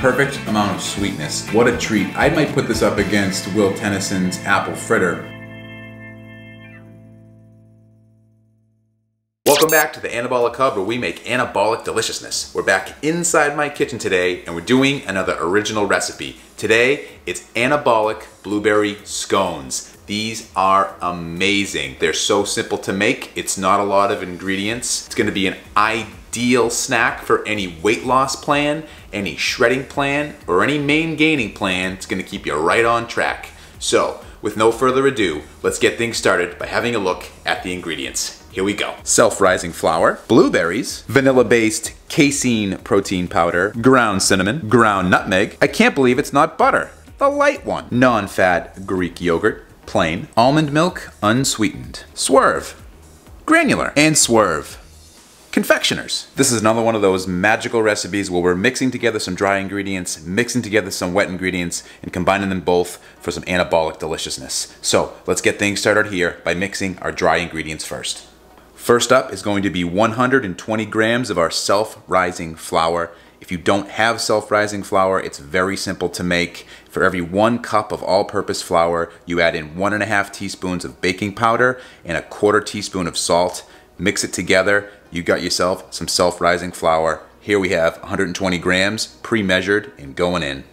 perfect amount of sweetness. What a treat. I might put this up against Will Tennyson's apple fritter. Welcome back to the Anabolic Hub, where we make anabolic deliciousness. We're back inside my kitchen today and we're doing another original recipe. Today, it's anabolic blueberry scones. These are amazing. They're so simple to make. It's not a lot of ingredients. It's gonna be an ideal snack for any weight loss plan, any shredding plan, or any maingaining plan. It's gonna keep you right on track. So, with no further ado, let's get things started by having a look at the ingredients. Here we go. Self-rising flour, blueberries, vanilla-based casein protein powder, ground cinnamon, ground nutmeg. I can't believe it's not butter, the light one. Non-fat Greek yogurt, plain. Almond milk, unsweetened. Swerve, granular. And Swerve, confectioners. This is another one of those magical recipes where we're mixing together some dry ingredients, mixing together some wet ingredients, and combining them both for some anabolic deliciousness. So let's get things started here by mixing our dry ingredients first. First up is going to be 120 grams of our self-rising flour. If you don't have self-rising flour, it's very simple to make. For every 1 cup of all-purpose flour, you add in 1.5 teaspoons of baking powder and 1/4 teaspoon of salt. Mix it together. You got yourself some self-rising flour. Here we have 120 grams, pre-measured and going in.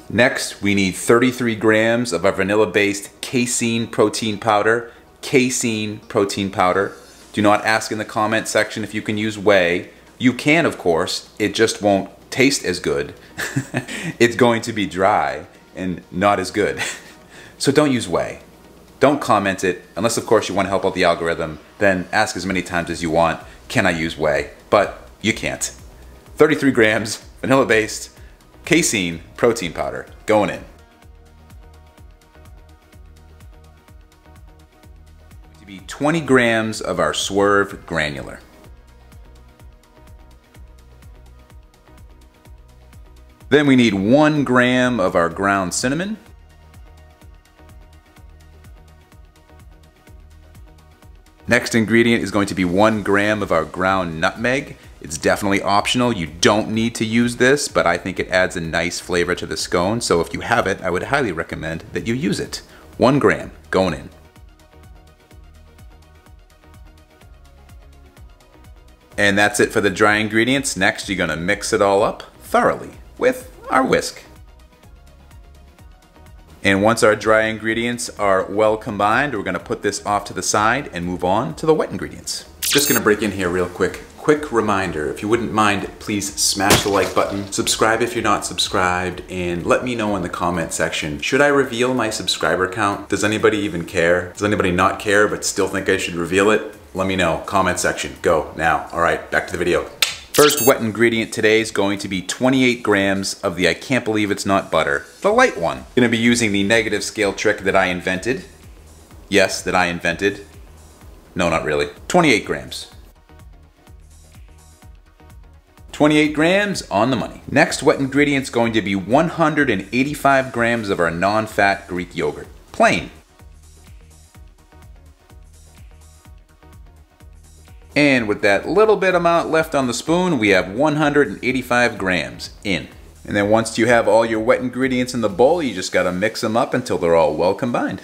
Next, we need 33 grams of our vanilla-based casein protein powder. Casein protein powder. Do not ask in the comment section if you can use whey. You can, of course, it just won't taste as good. It's going to be dry and not as good. So don't use whey. Don't comment it, unless of course you want to help out the algorithm. Then ask as many times as you want, can I use whey? But you can't. 33 grams, vanilla-based, casein protein powder, going in. To be 20 grams of our Swerve granular. Then we need 1 gram of our ground cinnamon. Next ingredient is going to be 1 gram of our ground nutmeg. It's definitely optional. You don't need to use this, but I think it adds a nice flavor to the scone. So if you have it, I would highly recommend that you use it. 1 gram going in. And that's it for the dry ingredients. Next, you're gonna mix it all up thoroughly with our whisk. And once our dry ingredients are well combined, we're gonna put this off to the side and move on to the wet ingredients. Just gonna break in here real quick. Quick reminder, if you wouldn't mind, please smash the like button, subscribe if you're not subscribed, and let me know in the comment section, should I reveal my subscriber count? Does anybody even care? Does anybody not care but still think I should reveal it? Let me know, comment section, go now. All right, back to the video. First wet ingredient today is going to be 28 grams of the I can't believe it's not butter, the light one. Gonna be using the negative scale trick that I invented. Yes, that I invented. No, not really. 28 grams. 28 grams on the money. Next wet ingredient is going to be 185 grams of our non-fat Greek yogurt, plain. And with that little bit amount left on the spoon, we have 185 grams in. And then once you have all your wet ingredients in the bowl, you just gotta mix them up until they're all well combined.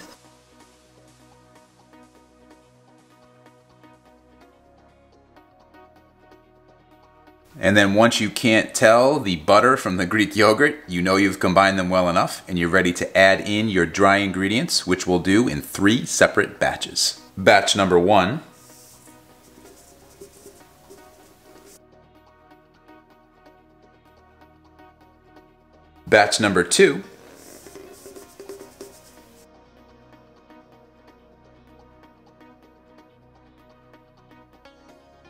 And then once you can't tell the butter from the Greek yogurt, you know you've combined them well enough and you're ready to add in your dry ingredients, which we'll do in 3 separate batches. Batch number 1. Batch number 2.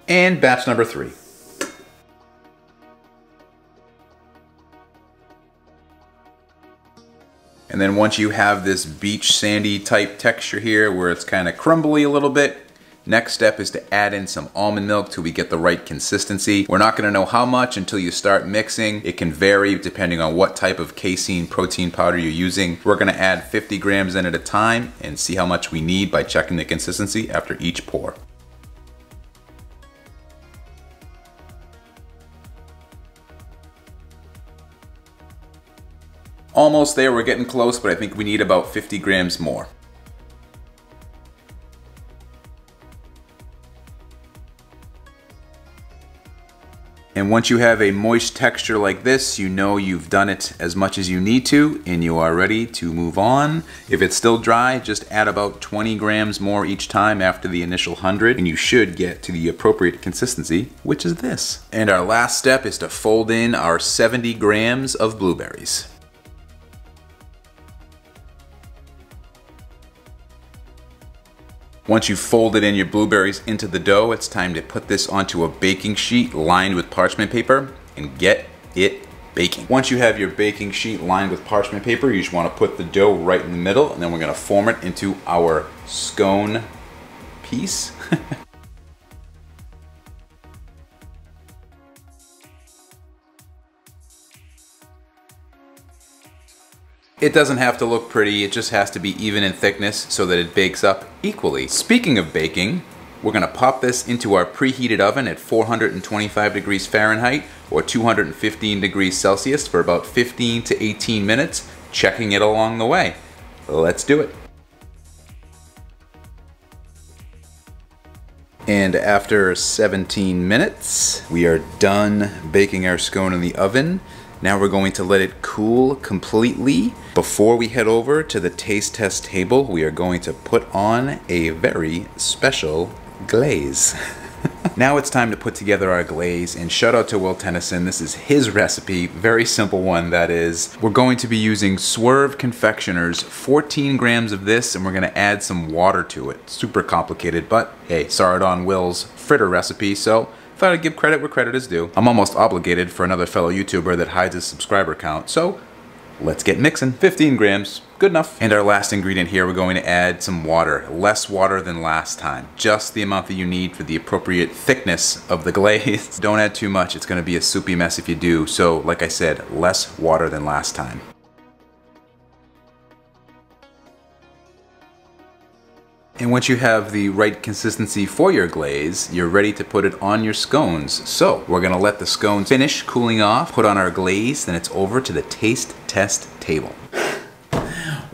And batch number 3. And then once you have this beach sandy type texture here where it's kind of crumbly a little bit, next step is to add in some almond milk till we get the right consistency. We're not gonna know how much until you start mixing. It can vary depending on what type of casein protein powder you're using. We're gonna add 50 grams in at a time and see how much we need by checking the consistency after each pour. Almost there, we're getting close, but I think we need about 50 grams more. And once you have a moist texture like this, you know you've done it as much as you need to and you are ready to move on. If it's still dry, just add about 20 grams more each time after the initial 100 and you should get to the appropriate consistency, which is this. And our last step is to fold in our 70 grams of blueberries. Once you've folded in your blueberries into the dough, it's time to put this onto a baking sheet lined with parchment paper and get it baking. Once you have your baking sheet lined with parchment paper, you just want to put the dough right in the middle, and then we're going to form it into our scone piece. It doesn't have to look pretty, it just has to be even in thickness so that it bakes up equally. Speaking of baking, we're gonna pop this into our preheated oven at 425 degrees Fahrenheit or 215 degrees Celsius for about 15 to 18 minutes, checking it along the way. Let's do it. And after 17 minutes, we are done baking our scone in the oven. Now we're going to let it cool completely. Before we head over to the taste test table, we are going to put on a very special glaze. Now it's time to put together our glaze, and shout out to Will Tennyson. This is his recipe, very simple one that is. We're going to be using Swerve Confectioner's 14 grams of this, and we're gonna add some water to it. Super complicated, but hey, saw it on Will's fritter recipe, so thought I'd give credit where credit is due. I'm almost obligated for another fellow YouTuber that hides his subscriber count, so let's get mixing. 15 grams, good enough. And our last ingredient here, we're going to add some water. Less water than last time. Just the amount that you need for the appropriate thickness of the glaze. Don't add too much, it's gonna be a soupy mess if you do. So, like I said, less water than last time. And once you have the right consistency for your glaze, you're ready to put it on your scones. So we're gonna let the scones finish cooling off, put on our glaze, then it's over to the taste test table.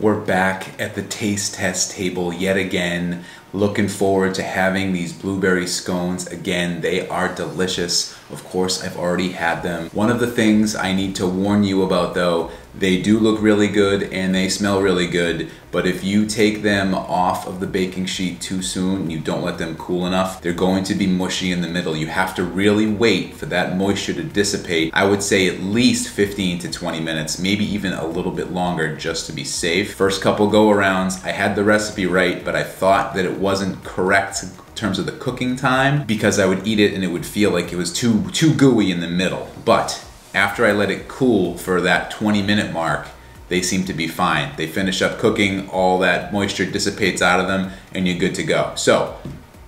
We're back at the taste test table yet again. Looking forward to having these blueberry scones again. They are delicious. Of course, I've already had them. One of the things I need to warn you about though, they do look really good and they smell really good, but if you take them off of the baking sheet too soon, you don't let them cool enough, they're going to be mushy in the middle. You have to really wait for that moisture to dissipate. I would say at least 15 to 20 minutes, maybe even a little bit longer just to be safe. First couple go-arounds, I had the recipe right, but I thought that it wasn't correct in terms of the cooking time because I would eat it and it would feel like it was too gooey in the middle. But after I let it cool for that 20-minute mark, they seem to be fine. They finish up cooking, all that moisture dissipates out of them, and you're good to go. So,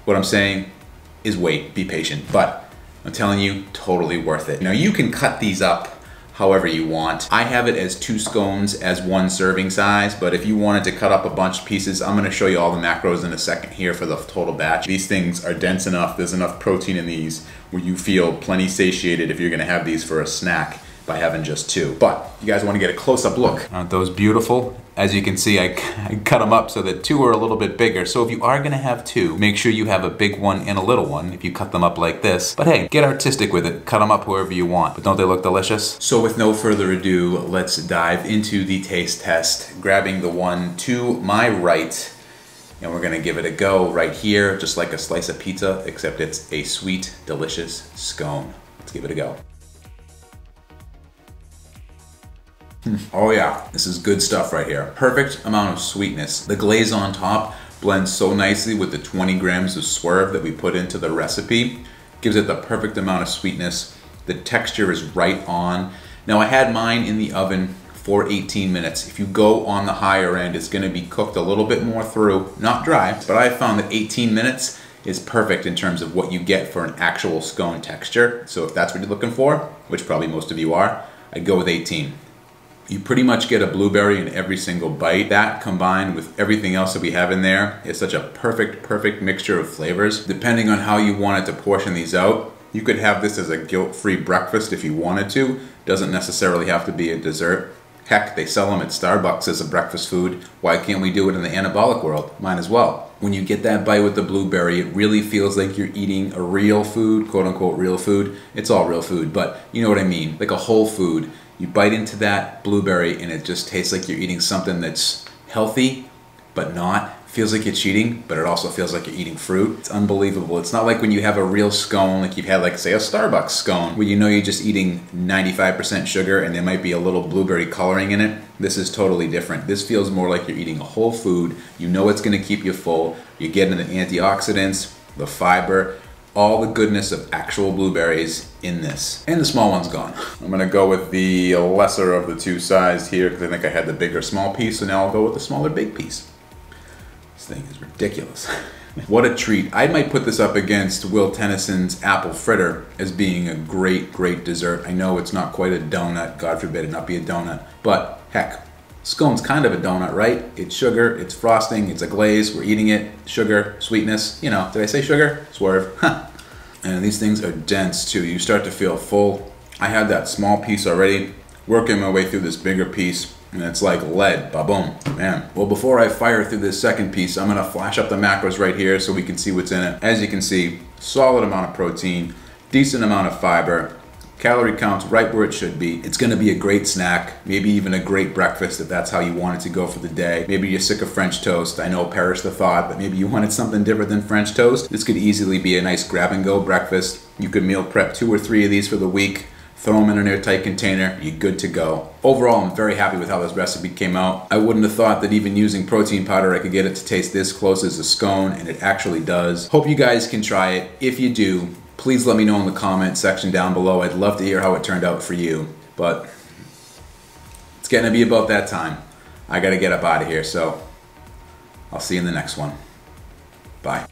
what I'm saying is wait, be patient, but I'm telling you, totally worth it. Now you can cut these up however you want. I have it as 2 scones as 1 serving size, but if you wanted to cut up a bunch of pieces, I'm gonna show you all the macros in a second here for the total batch. These things are dense enough, there's enough protein in these where you feel plenty satiated if you're gonna have these for a snack by having just 2. But you guys wanna get a close-up look. Aren't those beautiful? As you can see, I cut them up so that 2 are a little bit bigger. So if you are gonna have 2, make sure you have a big one and a little one if you cut them up like this. But hey, get artistic with it. Cut them up however you want. But don't they look delicious? So with no further ado, let's dive into the taste test. Grabbing the one to my right, and we're gonna give it a go right here, just like a slice of pizza, except it's a sweet, delicious scone. Let's give it a go. Oh yeah, this is good stuff right here. Perfect amount of sweetness. The glaze on top blends so nicely with the 20 grams of Swerve that we put into the recipe. Gives it the perfect amount of sweetness. The texture is right on. Now I had mine in the oven for 18 minutes. If you go on the higher end, it's gonna be cooked a little bit more through, not dry, but I found that 18 minutes is perfect in terms of what you get for an actual scone texture. So if that's what you're looking for, which probably most of you are, I'd go with 18. You pretty much get a blueberry in every single bite. That combined with everything else that we have in there is such a perfect mixture of flavors. Depending on how you wanted to portion these out, you could have this as a guilt-free breakfast if you wanted to. Doesn't necessarily have to be a dessert. Heck, they sell them at Starbucks as a breakfast food. Why can't we do it in the anabolic world? Might as well. When you get that bite with the blueberry, it really feels like you're eating a real food, quote unquote real food. It's all real food, but you know what I mean, like a whole food. You bite into that blueberry and it just tastes like you're eating something that's healthy, but not. Feels like you're cheating, but it also feels like you're eating fruit. It's unbelievable. It's not like when you have a real scone, like you've had like say a Starbucks scone, where you know you're just eating 95% sugar and there might be a little blueberry coloring in it. This is totally different. This feels more like you're eating a whole food. You know it's gonna keep you full. You're getting the antioxidants, the fiber, all the goodness of actual blueberries in this. And the small one's gone. I'm gonna go with the lesser of the two sized here because I think I had the bigger small piece, so now I'll go with the smaller big piece. This thing is ridiculous. What a treat. I might put this up against Will Tennyson's apple fritter as being a great, great dessert. I know it's not quite a donut, God forbid it not be a donut, but heck, scone's kind of a donut, right? It's sugar, it's frosting, it's a glaze, we're eating it, sugar, sweetness, you know, did I say sugar? Swerve. And these things are dense too. You start to feel full. I had that small piece already, working my way through this bigger piece, and it's like lead, ba-boom, man. Well, before I fire through this second piece, I'm gonna flash up the macros right here so we can see what's in it. As you can see, solid amount of protein, decent amount of fiber, calorie counts right where it should be. It's gonna be a great snack, maybe even a great breakfast if that's how you want it to go for the day. Maybe you're sick of French toast. I know, perish the thought, but maybe you wanted something different than French toast. This could easily be a nice grab and go breakfast. You could meal prep 2 or 3 of these for the week. Throw them in an airtight container, you're good to go. Overall, I'm very happy with how this recipe came out. I wouldn't have thought that even using protein powder, I could get it to taste this close as a scone, and it actually does. Hope you guys can try it. If you do, please let me know in the comment section down below. I'd love to hear how it turned out for you. But it's getting to be about that time. I gotta get up out of here, so I'll see you in the next one. Bye.